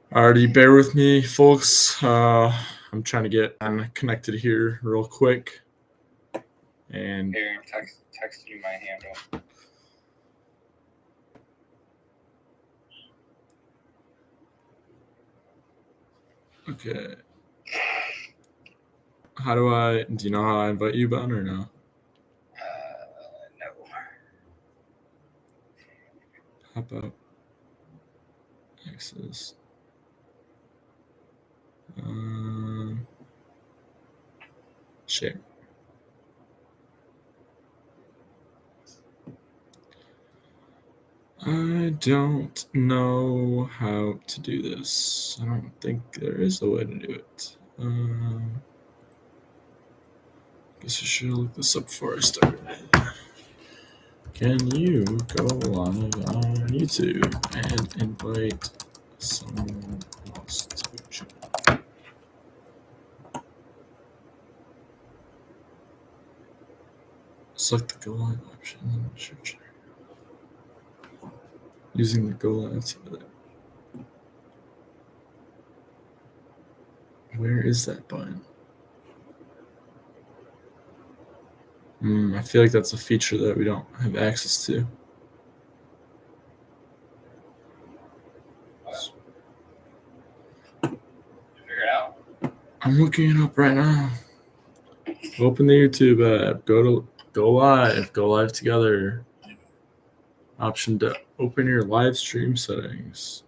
Alrighty, bear with me, folks. I'm trying to get connected here real quick. And Here, text you my handle. okay. Do you know how I invite you, Ben, or no? No. How about access? Share. I don't know how to do this. I don't think there is a way to do it. Guess I should look this up before I start. Can you go live on YouTube and invite someone else to join? Select the go live option and search using the go live together. Where is that button? I feel like that's a feature that we don't have access to. Figure it out. I'm looking it up right now. Open the YouTube app. Go live together. Option to open your live stream settings.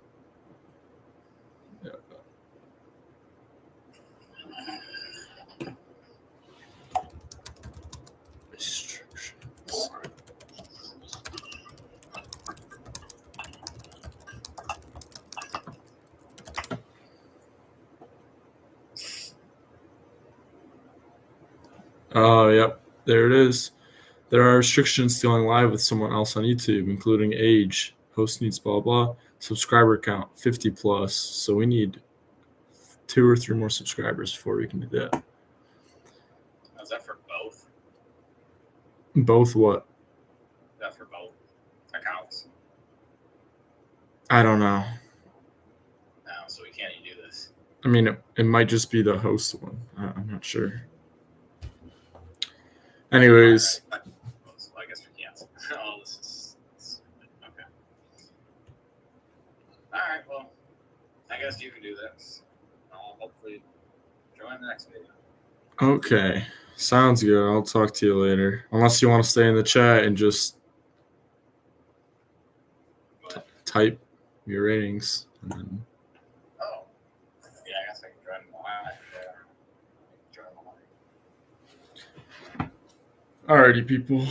Restrictions. Oh, yep. There it is. There are restrictions to going live with someone else on YouTube, including age, host needs blah, blah, subscriber count, 50 plus. So we need 2 or 3 more subscribers before we can do that. Is that for both? Both what? Is that for both accounts? I don't know. No, so we can't even do this. I mean, it might just be the host one. I'm not sure. Anyways. Right. So I guess we can't. Oh, this is okay. All right, well, I guess you can do this. I'll hopefully join the next video. Okay. Sounds good. I'll talk to you later. Unless you want to stay in the chat and just type your ratings. And then... Oh. Yeah, I guess I can join live. Alrighty, people.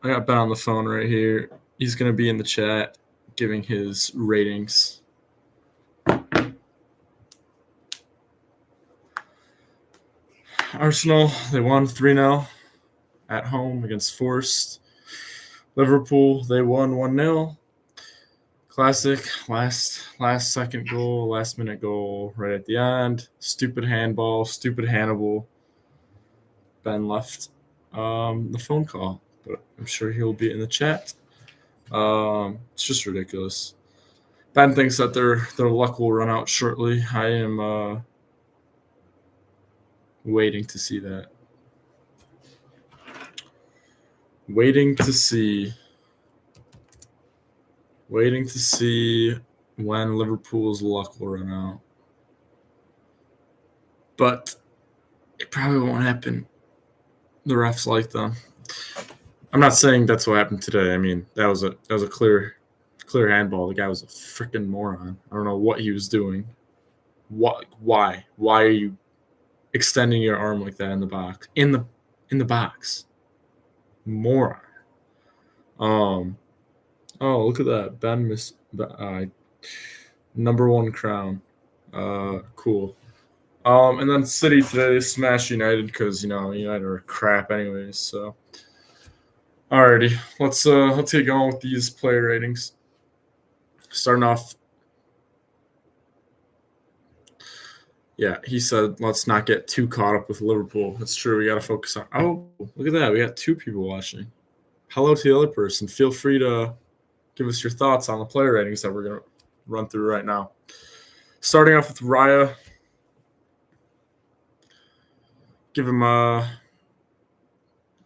I got Ben on the phone right here. He's going to be in the chat giving his ratings. Arsenal, they won 3-0 at home against Forest. Liverpool, they won 1-0. Classic, last second goal, last minute goal right at the end. Stupid handball, stupid Hannibal. Ben left the phone call, but I'm sure he'll be in the chat. It's just ridiculous. Ben thinks that their luck will run out shortly. I am waiting to see that. Waiting to see when Liverpool's luck will run out. But it probably won't happen. The refs like them. I'm not saying that's what happened today. I mean, that was a clear handball. The guy was a freaking moron. I don't know what he was doing. Why are you extending your arm like that in the box? In the box. Moron. Oh, look at that. Ben missed number 1 crown. Cool. And then City today smashed United because United are crap anyways. So, alrighty, let's get going with these player ratings. Starting off, yeah, he said let's not get too caught up with Liverpool. That's true. We got to focus on. Oh, look at that. We got 2 people watching. Hello to the other person. Feel free to give us your thoughts on the player ratings that we're gonna run through right now. Starting off with Raya. Give him a.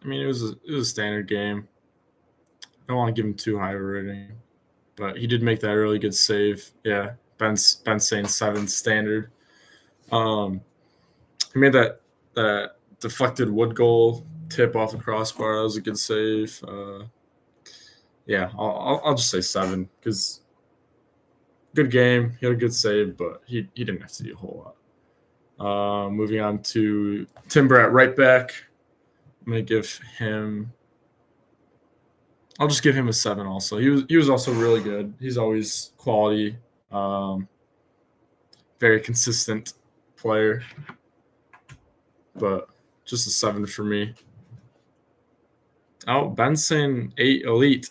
I mean, it was a standard game. I don't want to give him too high a rating, but he did make that really good save. Yeah, Ben's saying 7 standard. He made that deflected wood goal tip off the crossbar. That was a good save. Yeah, I'll just say 7 because good game. He had a good save, but he didn't have to do a whole lot. Moving on to Timber at right back. I'm gonna give him. I'll just give him a 7. Also, he was also really good. He's always quality. Very consistent player, but just a 7 for me. Oh, Ben's saying 8 elite.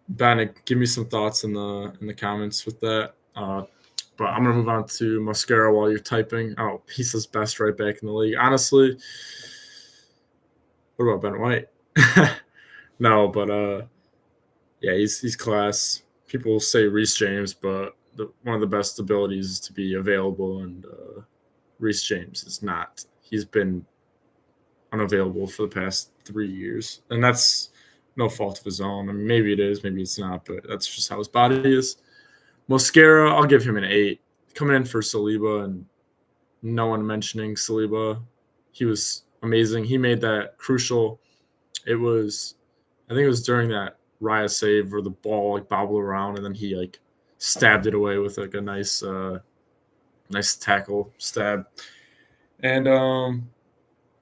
Ben, give me some thoughts in the comments with that. But I'm gonna move on to Mosquera while you're typing. Oh, he says best right back in the league. Honestly, what about Ben White? No, but yeah, he's class. People say Reece James, but one of the best abilities is to be available, and Reece James is not. He's been unavailable for the past 3 years, and that's no fault of his own. I mean, maybe it is, maybe it's not, but that's just how his body is. Mosquera, I'll give him an 8. Coming in for Saliba, and no one mentioning Saliba. He was amazing. He made that crucial. I think it was during that Raya save where the ball like bobbled around, and then he like stabbed it away with like a nice tackle stab. And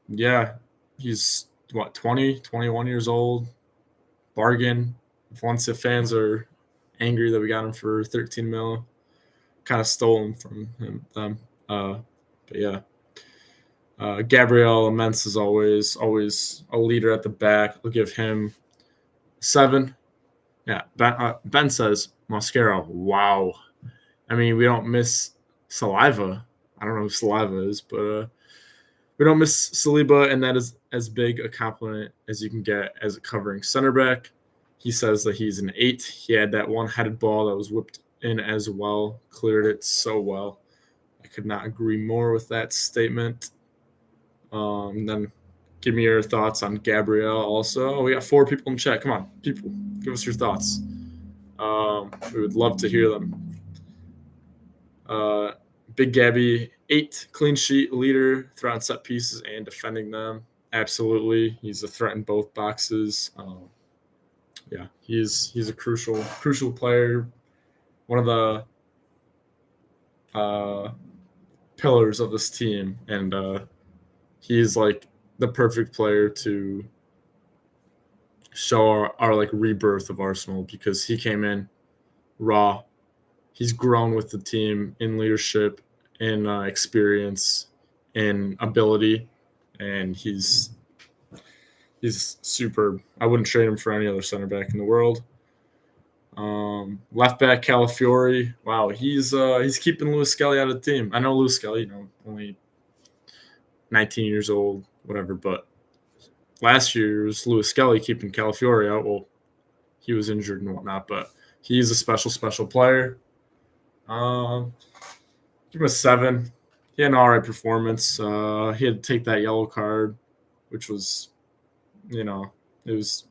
yeah, he's 20, 21 years old. Bargain. If Valencia fans are angry that we got him for 13 mil, kind of stole him from them. But yeah, Gabriel Immense is always a leader at the back. We'll give him 7. Yeah, Ben says Mosquera. Wow. I mean, we don't miss Saliva. I don't know who Saliva is, but we don't miss Saliba, and that is as big a compliment as you can get as a covering center back. He says that he's an 8. He had that one-headed ball that was whipped in as well, cleared it so well. I could not agree more with that statement. Then give me your thoughts on Gabriel also. We got 4 people in chat. Come on, people, give us your thoughts. We would love to hear them. Big Gabby, 8 clean sheet leader, threat on set pieces and defending them. Absolutely, he's a threat in both boxes. Yeah, he's a crucial player. One of the pillars of this team, and he's like the perfect player to show our like rebirth of Arsenal, because he came in raw. He's grown with the team in leadership, in experience, in ability, and he's superb. I wouldn't trade him for any other center back in the world. Left back Calafiori. Wow, he's keeping Lewis Skelly out of the team. I know Lewis Skelly, only 19 years old, whatever, but last year it was Lewis Skelly keeping Calafiori out. Well, he was injured and whatnot, but he's a special player. Give him a 7. He had an all right performance. He had to take that yellow card, which was, it was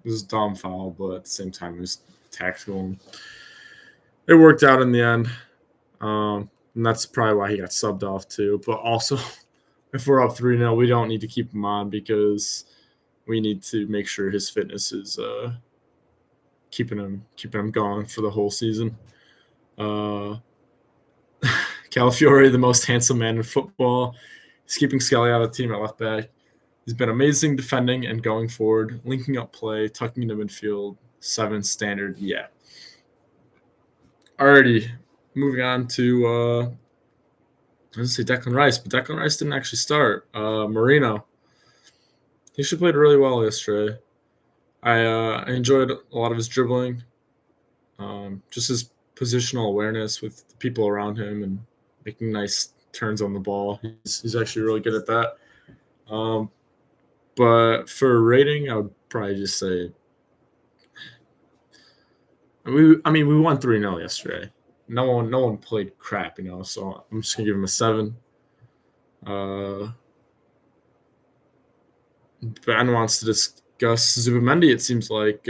a dumb foul, but at the same time it was tactical. And it worked out in the end, and that's probably why he got subbed off too. But also, if we're up 3-0, we don't need to keep him on, because we need to make sure his fitness is keeping him going for the whole season. Calafiori, the most handsome man in football. He's keeping Skelly out of the team at left back. He's been amazing defending and going forward, linking up play, tucking into midfield. 7 standard, yeah. Alrighty, moving on to I was going to say Declan Rice, but Declan Rice didn't actually start. Marino. He should played really well yesterday. I enjoyed a lot of his dribbling, just his positional awareness with the people around him and making nice turns on the ball. He's actually really good at that. But for rating, I would probably just say We won 3-0 yesterday. No one played crap, so I'm just gonna give him a 7. Ben wants to discuss Zubimendi. It seems like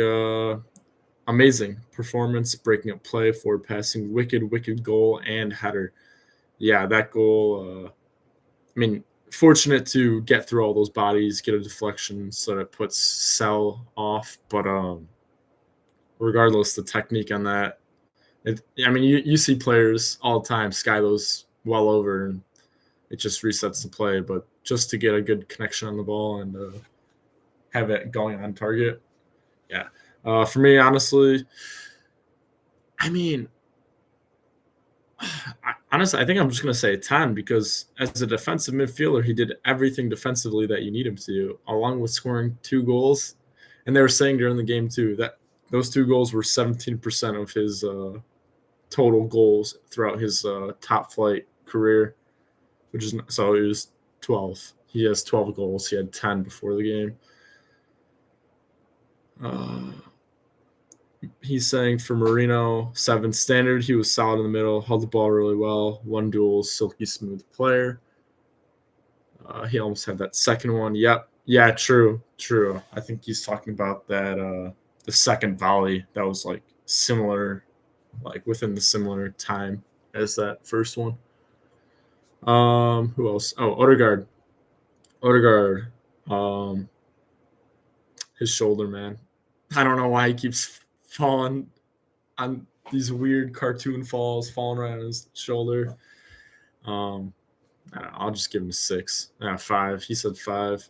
amazing performance, breaking up play, forward passing, wicked goal, and header. Yeah, that goal. Fortunate to get through all those bodies, get a deflection so that it puts Sell off. But regardless, the technique on that. You see players all the time sky those well over, and it just resets the play. But just to get a good connection on the ball and have it going on target, yeah. For me, honestly, I think I'm just going to say 10 because as a defensive midfielder, he did everything defensively that you need him to do, along with scoring 2 goals. And they were saying during the game, too, that those 2 goals were 17% of his total goals throughout his top flight career, so it was 12. He has 12 goals. He had 10 before the game. He's saying for Marino, 7 standard. He was solid in the middle, held the ball really well, 1 duel, silky smooth player. He almost had that second one. Yep. Yeah, true. I think he's talking about that the second volley that was like similar, like within the similar time as that first one. Who else? Oh, Odegaard. His shoulder, man. I don't know why he keeps falling on these weird cartoon falls, falling right on his shoulder. I'll just give him a 6. 5. He said 5.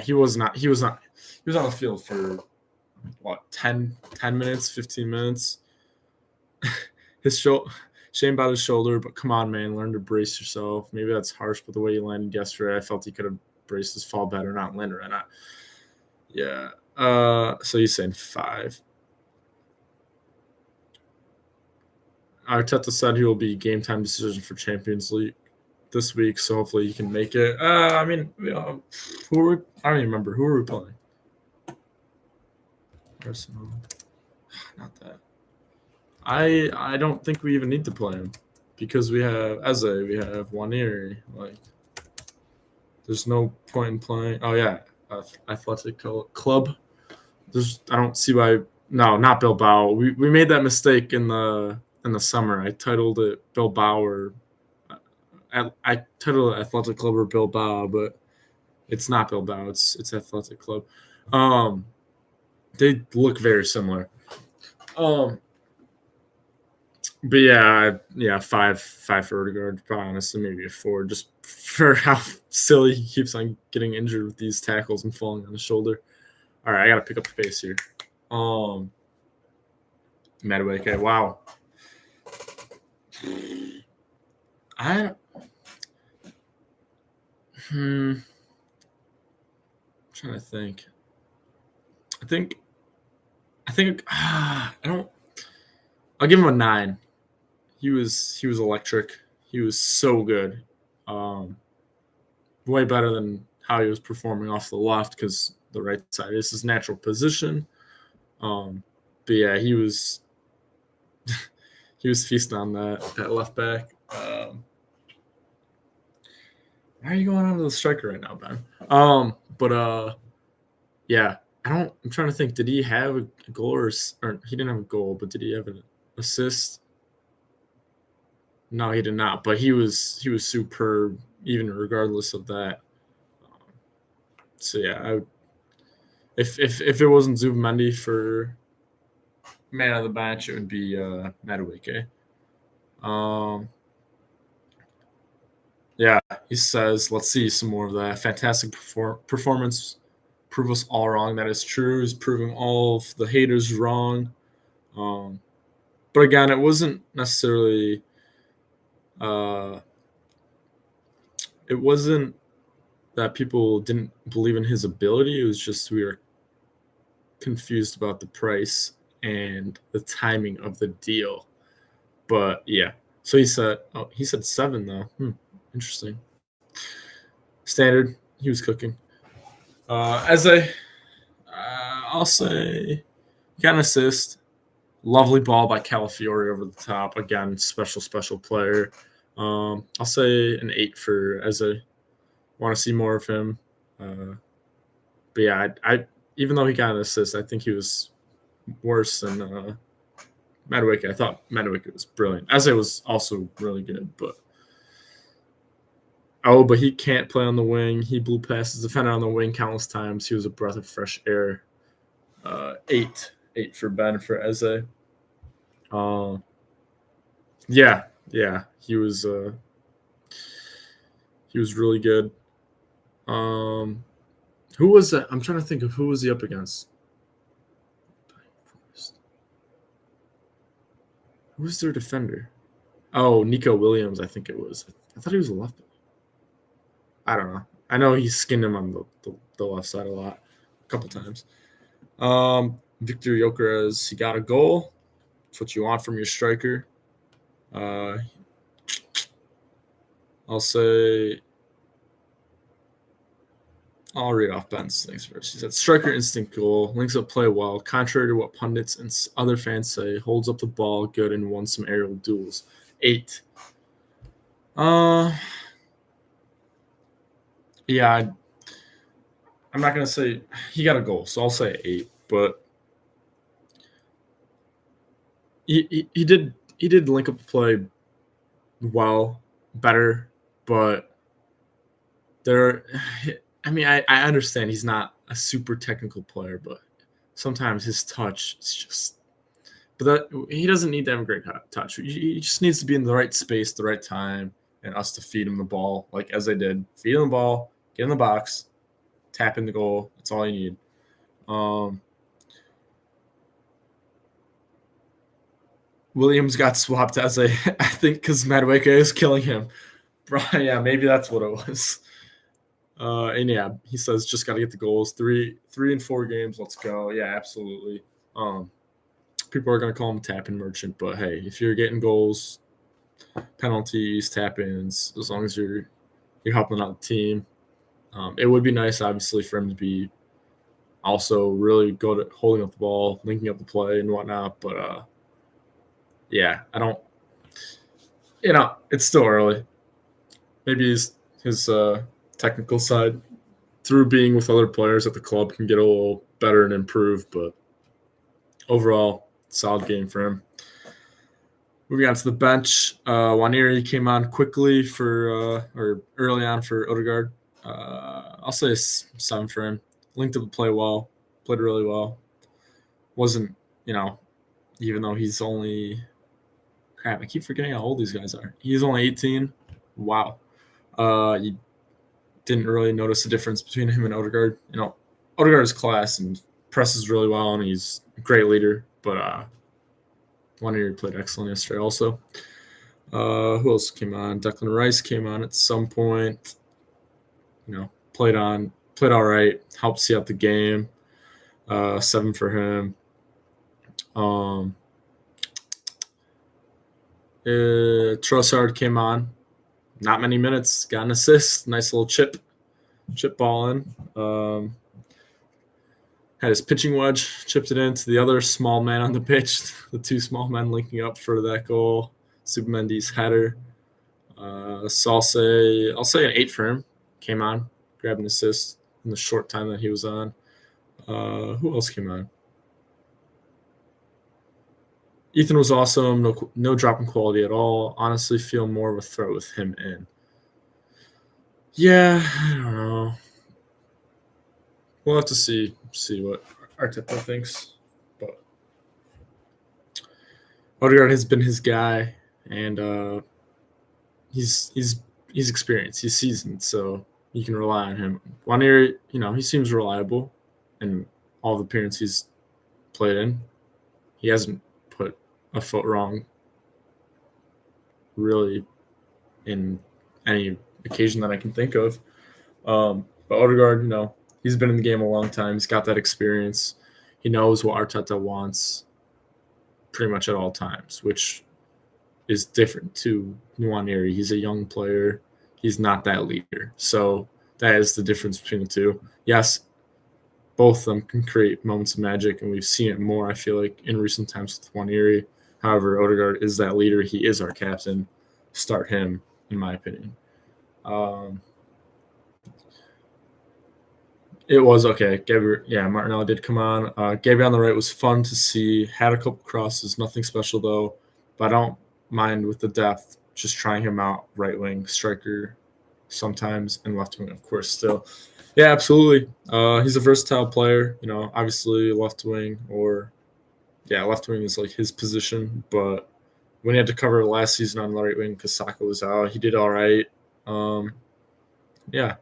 He was on the field for what, 10 minutes, 15 minutes. Shame about his shoulder, but come on, man, learn to brace yourself. Maybe that's harsh, but the way he landed yesterday, I felt he could have braced his fall better, not landed right now. Yeah. So he's saying 5. Arteta said he will be game time decision for Champions League this week, so hopefully he can make it. I don't even remember. Who are we playing? Arsenal. Not that. I don't think we even need to play him because we have Eze, we have Waniri. Like, there's no point in playing. Oh yeah, Athletic Club. I don't see why. No, not Bilbao. We made that mistake in the summer. I titled it Bilbao or I titled it Athletic Club or Bilbao, but it's not Bilbao. It's Athletic Club. They look very similar. But yeah, 5 for Odegaard. Honestly, maybe a 4, just for how silly he keeps on getting injured with these tackles and falling on his shoulder. All right, I gotta pick up the pace here. Madueke, wow. I'm trying to think. I'll give him a 9. He was electric. He was so good. Way better than how he was performing off the left because the right side is his natural position. But yeah, he was feasting on that left back. Why are you going on to the striker right now, Ben? Yeah, I'm trying to think. Did he have a goal or he didn't have a goal, but did he have an assist? No, he did not. But he was superb, even regardless of that. So yeah, if it wasn't Zubimendi for man of the match, it would be Madueke. Yeah, he says, let's see some more of that. Fantastic performance. Prove us all wrong. That is true. He's proving all of the haters wrong. But again, it wasn't necessarily it wasn't that people didn't believe in his ability. It was just we were confused about the price and the timing of the deal. But yeah, so he said 7 though. Interesting. Standard. He was cooking. I'll say, got an assist. Lovely ball by Calafiore over the top. Again, special player. I'll say an 8 for Eze. Want to see more of him. But yeah, I even though he got an assist, I think he was worse than Madueke. I thought Madueke was brilliant. Eze was also really good, but he can't play on the wing. He blew past his defender on the wing countless times. He was a breath of fresh air. 8 for Ben for Eze. Yeah, he was really good. Who was that? I'm trying to think of who was he up against. Who was their defender? Oh, Nico Williams, I think it was. I thought he was a left. I don't know. I know he skinned him on the left side a lot, a couple times. Victor Gyökeres, he got a goal. That's what you want from your striker. I'll read off Ben's things first. He said, striker instinct goal, links up play well, contrary to what pundits and other fans say, holds up the ball good and won some aerial duels. 8. Yeah, I'm not going to say he got a goal, so I'll say 8, but he did link up the play well, better, but I understand he's not a super technical player, but sometimes his touch is just. But he doesn't need to have a great touch. He just needs to be in the right space, the right time, and us to feed him the ball, like as they did. Feed him the ball, get in the box, tap in the goal. That's all you need. Williams got swapped as I think because Madueke is killing him. Yeah, maybe that's what it was. And yeah, he says just got to get the goals. 3 and 4 games. Let's go. Yeah, absolutely. People are going to call him tap-in merchant, but hey, if you're getting goals, penalties, tap-ins, as long as you're helping out the team, it would be nice, obviously, for him to be also really good at holding up the ball, linking up the play and whatnot. But yeah, I don't. It's still early. Maybe his technical side, through being with other players at the club, can get a little better and improve. But overall, solid game for him. Moving on to the bench, Nwaneri came on quickly or early on for Odegaard. I'll say a 7 for him. Linked up the play well, played really well. Wasn't, even though he's only – crap, I keep forgetting how old these guys are. He's only 18. Wow. You didn't really notice the difference between him and Odegaard. Odegaard is class and presses really well, and he's a great leader. But Nwaneri played excellent yesterday also. Who else came on? Declan Rice came on at some point. Played all right. Helped see out the game. 7 for him. Trossard came on. Not many minutes. Got an assist. Nice little chip ball in. Had his pitching wedge, chipped it into the other small man on the pitch. The 2 small men linking up for that goal. Submendi's header. So I'll say an 8 for him. Came on, grabbed an assist in the short time that he was on. Who else came on? Ethan was awesome. No drop in quality at all. Honestly, feel more of a threat with him in. Yeah, I don't know. We'll have to see what Arteta thinks. But Odegaard has been his guy, and he's experienced. He's seasoned, so you can rely on him. Nwaneri, he seems reliable in all the appearances he's played in. He hasn't put a foot wrong really in any occasion that I can think of. But Odegaard, he's been in the game a long time. He's got that experience. He knows what Arteta wants pretty much at all times, which is different to Nwaneri. He's a young player. He's not that leader. So that is the difference between the two. Yes, both of them can create moments of magic, and we've seen it more, I feel like, in recent times with Nwaneri. However, Odegaard is that leader. He is our captain. Start him, in my opinion. It was okay. Martinelli did come on. Gabriel on the right was fun to see. Had a couple crosses, nothing special though. But I don't mind with the depth. Just trying him out, right wing striker, sometimes, and left wing, of course. Still, yeah, absolutely. He's a versatile player. Obviously left wing left wing is like his position. But when he had to cover last season on the right wing because Saka was out, he did all right. Yeah.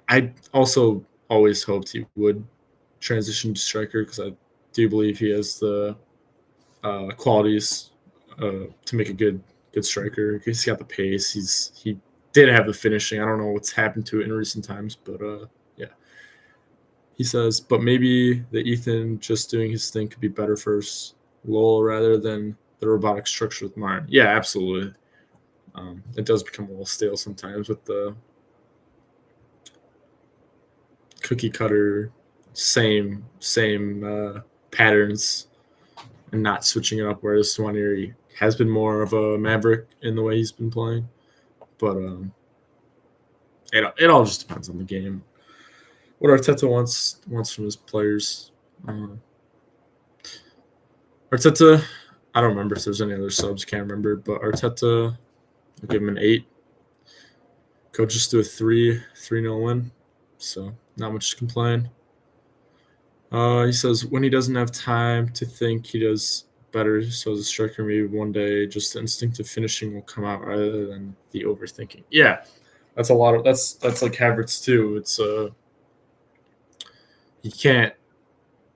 I also always hoped he would transition to striker because I do believe he has the qualities to make a good striker. He's got the pace. He did have the finishing. I don't know what's happened to it in recent times, but yeah. He says, but maybe the Ethan just doing his thing could be better first, Lowell, rather than the robotic structure with Martin. Yeah, absolutely. It does become a little stale sometimes with the cookie cutter, same patterns, and not switching it up. Whereas Nwaneri has been more of a maverick in the way he's been playing, but it all just depends on the game. What Arteta wants from his players. Arteta, I don't remember if there's any other subs. Can't remember, but Arteta, I'll give him an 8. Could just do a 3-0 win. So not much to complain. He says when he doesn't have time to think, he does better. So as a striker, maybe one day just the instinctive finishing will come out rather than the overthinking. Yeah, that's a lot of that's like Havertz too. It's he can't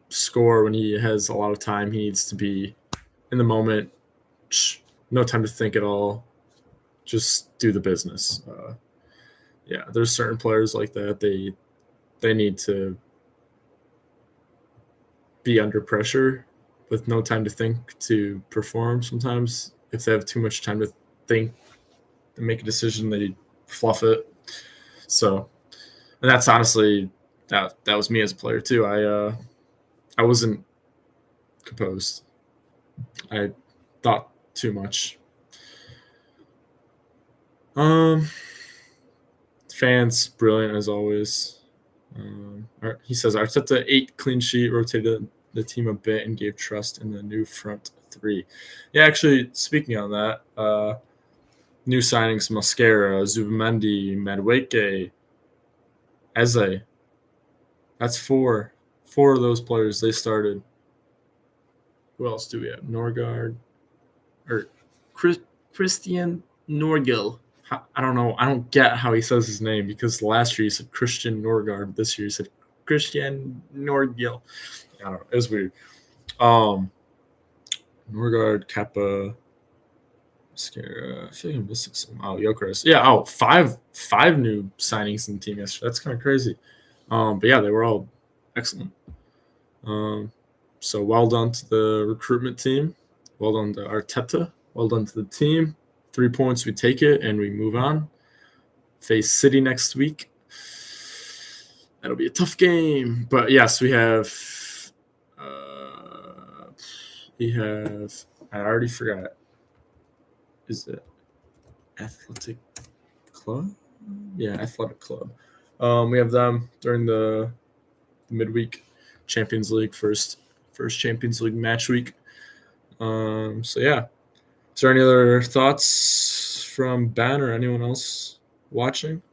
score when he has a lot of time. He needs to be in the moment. No time to think at all. Just do the business. Yeah, there's certain players like that. They need to be under pressure with no time to think to perform. Sometimes if they have too much time to think and make a decision, they fluff it. So, and that's honestly that was me as a player too. I wasn't composed. I thought too much. Fans brilliant as always. He says Arteta 8 clean sheet, rotated the team a bit and gave trust in the new front 3. Yeah, actually, speaking on that, new signings: Mascara, Zubimendi, Madueke, Eze. That's 4 of those players. They started. Who else do we have? Norgard or Christian Norgil. I don't know. I don't get how he says his name because last year he said Christian Norgard. This year he said Christian Norgil. I don't know. It was weird. Norgard, Kappa, Mascara. I feel like I'm missing some. Oh, Gyökeres. Yeah. Five new signings in the team yesterday. That's kind of crazy. But yeah, they were all excellent. So well done to the recruitment team. Well done to Arteta. Well done to the team. 3 points, we take it, and we move on. Face City next week. That'll be a tough game. But yes, we have I already forgot. Is it Athletic Club? Yeah, Athletic Club. We have them during the midweek Champions League, first Champions League match week. So yeah. Is there any other thoughts from Ben or anyone else watching?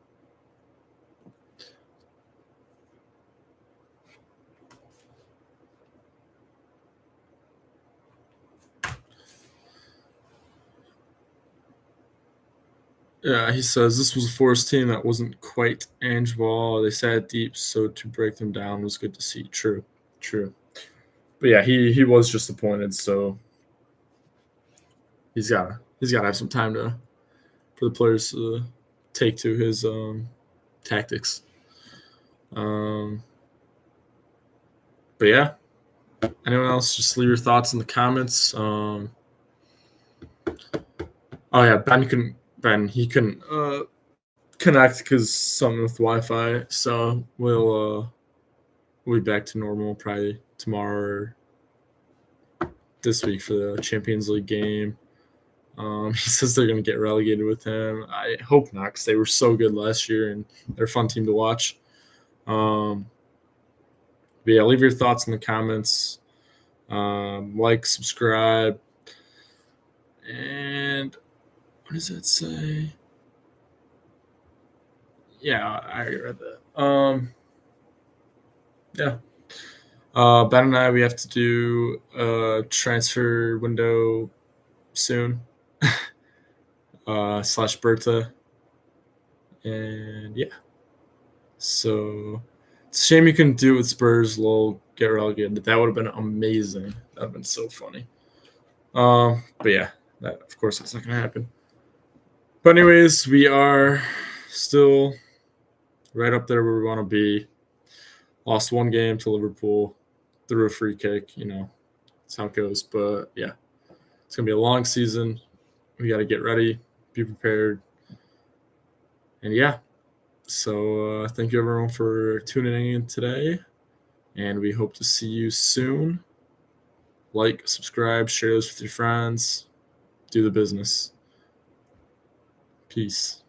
Yeah, he says this was a Forest team that wasn't quite Ange ball. They sat deep, so to break them down was good to see. True. But yeah, he was just appointed, so he's got to have some time for the players to take to his tactics. But yeah, anyone else? Just leave your thoughts in the comments. Oh yeah, Ben couldn't connect because something with Wi-Fi. So we'll we'll be back to normal probably tomorrow or this week for the Champions League game. He says they're going to get relegated with him. I hope not, because they were so good last year and they're a fun team to watch. But yeah, leave your thoughts in the comments. Like, subscribe, and what does it say? Yeah, I read that. Yeah. Ben and I, we have to do a transfer window soon. / Berta. And yeah. So it's a shame you couldn't do it with Spurs. Lol, get relegated. That would have been amazing. That would have been so funny. But yeah, that of course that's not gonna happen. But anyways, we are still right up there where we want to be. Lost one game to Liverpool through a free kick. That's how it goes. But yeah, it's gonna be a long season. We got to get ready, be prepared, and yeah. So thank you everyone for tuning in today, and we hope to see you soon. Like, subscribe, share this with your friends. Do the business. Peace.